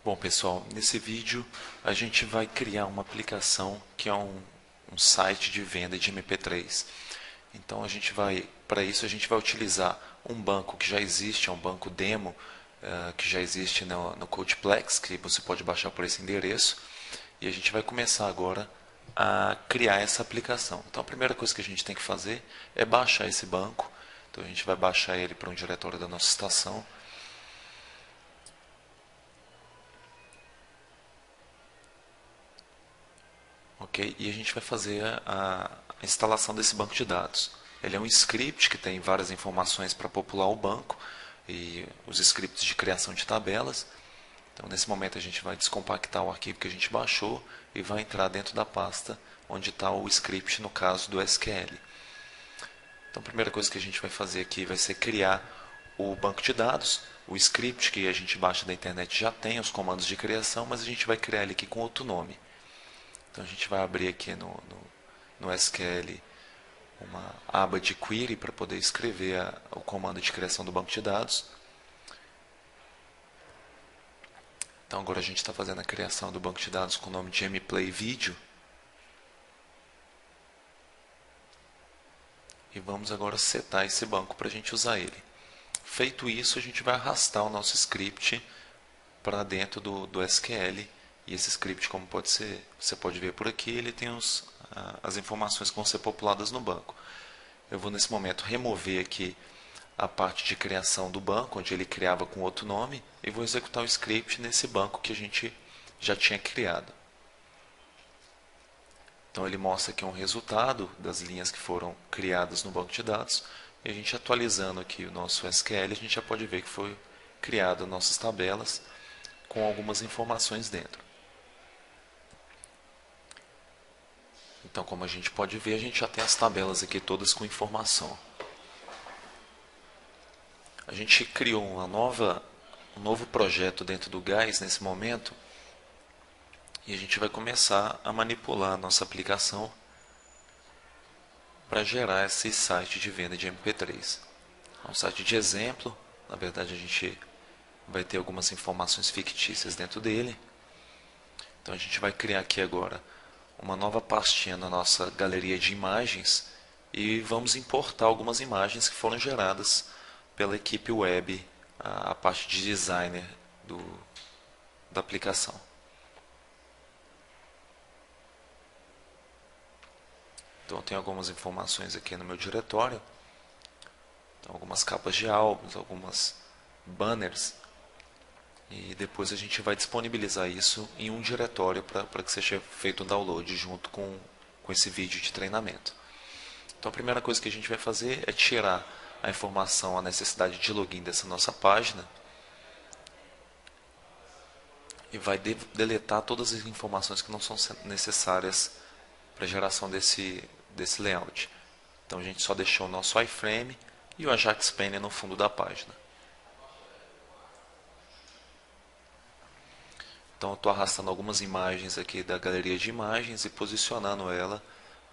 Bom, pessoal, nesse vídeo a gente vai criar uma aplicação que é um site de venda de MP3. Então para isso a gente vai utilizar um banco que já existe, é um banco demo que já existe no Codeplex, que você pode baixar por esse endereço. E a gente vai começar agora a criar essa aplicação. Então a primeira coisa que a gente tem que fazer é baixar esse banco. Então a gente vai baixar ele para um diretório da nossa estação. Ok? E a gente vai fazer a instalação desse banco de dados. Ele é um script que tem várias informações para popular o banco e os scripts de criação de tabelas. Então, nesse momento, a gente vai descompactar o arquivo que a gente baixou e vai entrar dentro da pasta onde está o script, no caso do SQL. Então, a primeira coisa que a gente vai fazer aqui vai ser criar o banco de dados. O script que a gente baixa da internet já tem os comandos de criação, mas a gente vai criar ele aqui com outro nome. Então a gente vai abrir aqui no SQL uma aba de query para poder escrever o comando de criação do banco de dados. Então agora a gente está fazendo a criação do banco de dados com o nome de mPlayVideo. E vamos agora setar esse banco para a gente usar ele. Feito isso, a gente vai arrastar o nosso script para dentro do SQL. E esse script, como você pode ver por aqui, ele tem as informações que vão ser populadas no banco. Eu vou nesse momento remover aqui a parte de criação do banco, onde ele criava com outro nome, e vou executar o script nesse banco que a gente já tinha criado. Então ele mostra aqui um resultado das linhas que foram criadas no banco de dados, e a gente atualizando aqui o nosso SQL, a gente já pode ver que foi criado nossas tabelas com algumas informações dentro. Então, como a gente pode ver, a gente já tem as tabelas aqui todas com informação. A gente criou um novo projeto dentro do GAIS nesse momento e a gente vai começar a manipular a nossa aplicação para gerar esse site de venda de MP3. É um site de exemplo, na verdade a gente vai ter algumas informações fictícias dentro dele. Então a gente vai criar aqui agora uma nova pastinha na nossa galeria de imagens e vamos importar algumas imagens que foram geradas pela equipe web, a parte de designer da aplicação. Então eu tenho algumas informações aqui no meu diretório, então, algumas capas de álbuns, algumas banners, e depois a gente vai disponibilizar isso em um diretório para que seja feito o download junto com esse vídeo de treinamento. Então a primeira coisa que a gente vai fazer é tirar a informação, a necessidade de login dessa nossa página e vai deletar todas as informações que não são necessárias para a geração desse layout. Então a gente só deixou o nosso iframe e o Ajax Penny no fundo da página. Então eu estou arrastando algumas imagens aqui da galeria de imagens e posicionando ela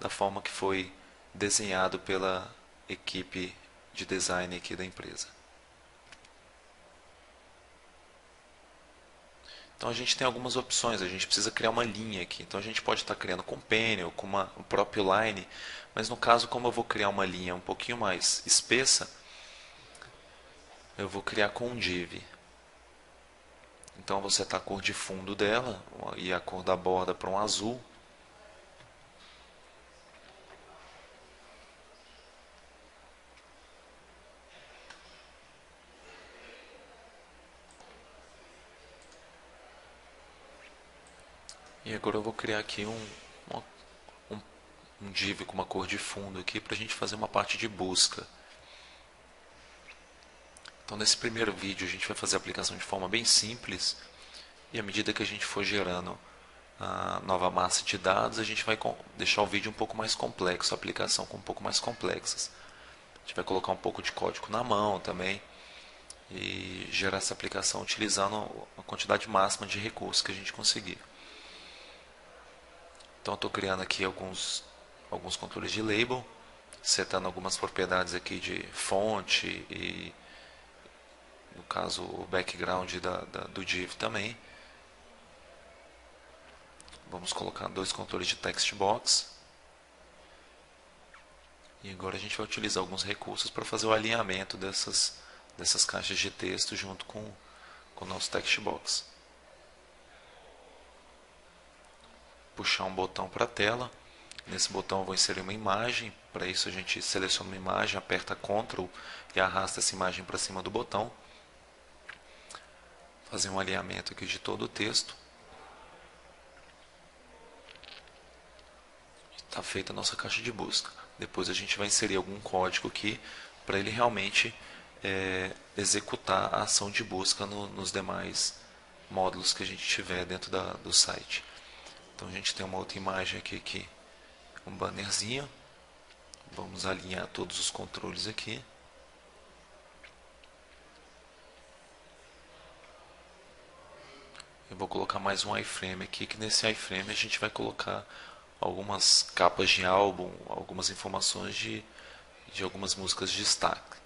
da forma que foi desenhado pela equipe de design aqui da empresa. Então a gente tem algumas opções, a gente precisa criar uma linha aqui. Então a gente pode estar criando com Penny ou com o próprio Line, mas no caso, como eu vou criar uma linha um pouquinho mais espessa, eu vou criar com um div. Então você tá a cor de fundo dela e a cor da borda para um azul. E agora eu vou criar aqui um, um div com uma cor de fundo aqui para a gente fazer uma parte de busca. Então nesse primeiro vídeo a gente vai fazer a aplicação de forma bem simples e à medida que a gente for gerando a nova massa de dados, a gente vai deixar o vídeo um pouco mais complexo, a aplicação um pouco mais complexas. A gente vai colocar um pouco de código na mão também e gerar essa aplicação utilizando a quantidade máxima de recursos que a gente conseguir. Então eu estou criando aqui alguns controles de label, setando algumas propriedades aqui de fonte e, no caso, o background do div também. Vamos colocar dois controles de text box. E agora a gente vai utilizar alguns recursos para fazer o alinhamento dessas caixas de texto junto com o nosso text box. Puxar um botão para a tela. Nesse botão eu vou inserir uma imagem. Para isso a gente seleciona uma imagem, aperta Ctrl e arrasta essa imagem para cima do botão. Fazer um alinhamento aqui de todo o texto. Está feita a nossa caixa de busca. Depois a gente vai inserir algum código aqui para ele realmente executar a ação de busca nos demais módulos que a gente tiver dentro do site. Então a gente tem uma outra imagem aqui, um bannerzinho. Vamos alinhar todos os controles aqui. Eu vou colocar mais um iframe aqui, que nesse iframe a gente vai colocar algumas capas de álbum, algumas informações de algumas músicas de destaque.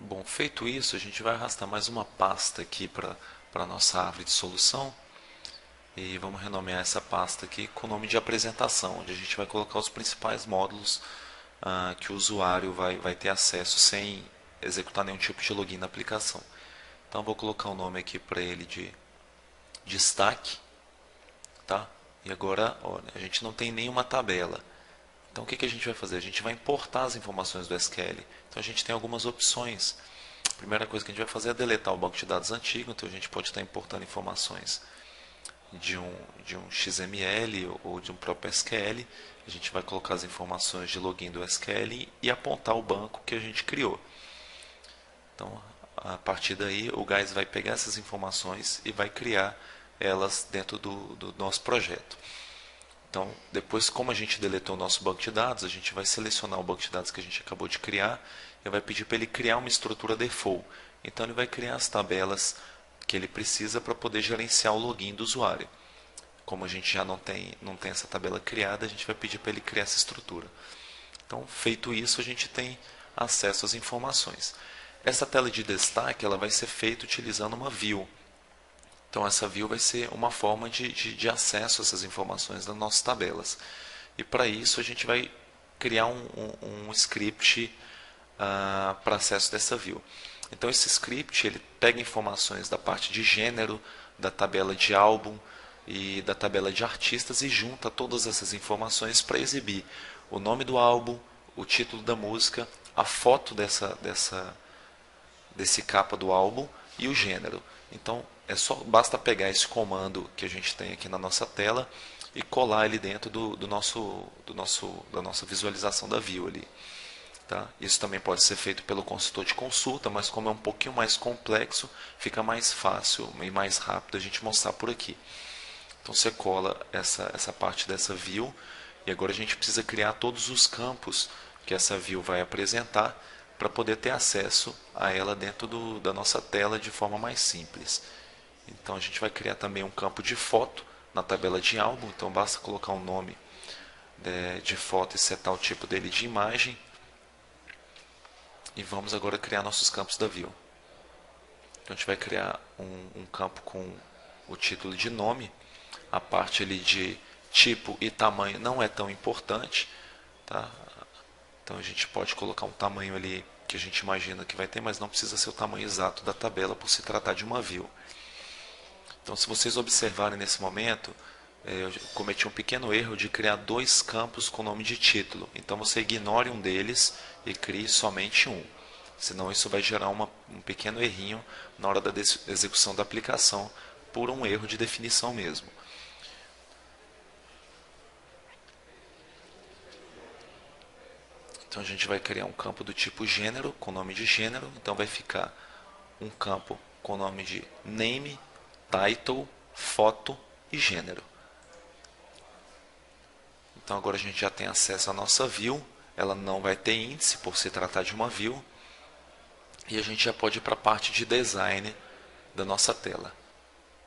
Bom, feito isso, a gente vai arrastar mais uma pasta aqui para a nossa árvore de solução. E vamos renomear essa pasta aqui com o nome de apresentação, onde a gente vai colocar os principais módulos que o usuário vai ter acesso sem executar nenhum tipo de login na aplicação. Então vou colocar o nome aqui para ele de destaque. Tá? E agora, olha, a gente não tem nenhuma tabela. Então o que a gente vai fazer? A gente vai importar as informações do SQL. Então a gente tem algumas opções. A primeira coisa que a gente vai fazer é deletar o banco de dados antigo. Então a gente pode estar importando informações de um XML ou de um próprio SQL. A gente vai colocar as informações de login do SQL e apontar o banco que a gente criou. Então a partir daí o Guys vai pegar essas informações e vai criar elas dentro do nosso projeto. Então, depois, como a gente deletou o nosso banco de dados, a gente vai selecionar o banco de dados que a gente acabou de criar e vai pedir para ele criar uma estrutura default. Então, ele vai criar as tabelas que ele precisa para poder gerenciar o login do usuário. Como a gente já não tem essa tabela criada, a gente vai pedir para ele criar essa estrutura. Então, feito isso, a gente tem acesso às informações. Essa tela de destaque ela vai ser feita utilizando uma view. Então essa view vai ser uma forma de acesso a essas informações das nossas tabelas. E para isso a gente vai criar um script para acesso dessa view. Então esse script ele pega informações da parte de gênero, da tabela de álbum e da tabela de artistas e junta todas essas informações para exibir o nome do álbum, o título da música, a foto desse capa do álbum e o gênero. Então basta pegar esse comando que a gente tem aqui na nossa tela e colar ele dentro da nossa visualização da view ali. Tá? Isso também pode ser feito pelo consultor de consulta, mas como é um pouquinho mais complexo, fica mais fácil e mais rápido a gente mostrar por aqui. Então você cola essa parte dessa view e agora a gente precisa criar todos os campos que essa view vai apresentar para poder ter acesso a ela dentro da nossa tela de forma mais simples. Então a gente vai criar também um campo de foto na tabela de álbum, então basta colocar um nome de foto e setar o tipo dele de imagem. E vamos agora criar nossos campos da view. Então a gente vai criar um campo com o título de nome, a parte ali de tipo e tamanho não é tão importante, tá? Então a gente pode colocar um tamanho ali que a gente imagina que vai ter, mas não precisa ser o tamanho exato da tabela por se tratar de uma view. Então, se vocês observarem nesse momento, eu cometi um pequeno erro de criar dois campos com nome de título. Então, você ignore um deles e crie somente um. Senão, isso vai gerar um pequeno errinho na hora da execução da aplicação, por um erro de definição mesmo. Então, a gente vai criar um campo do tipo gênero, com nome de gênero. Então, vai ficar um campo com nome de name, title, foto e gênero. Então agora a gente já tem acesso à nossa view. Ela não vai ter índice por se tratar de uma view. e a gente já pode ir para a parte de design da nossa tela.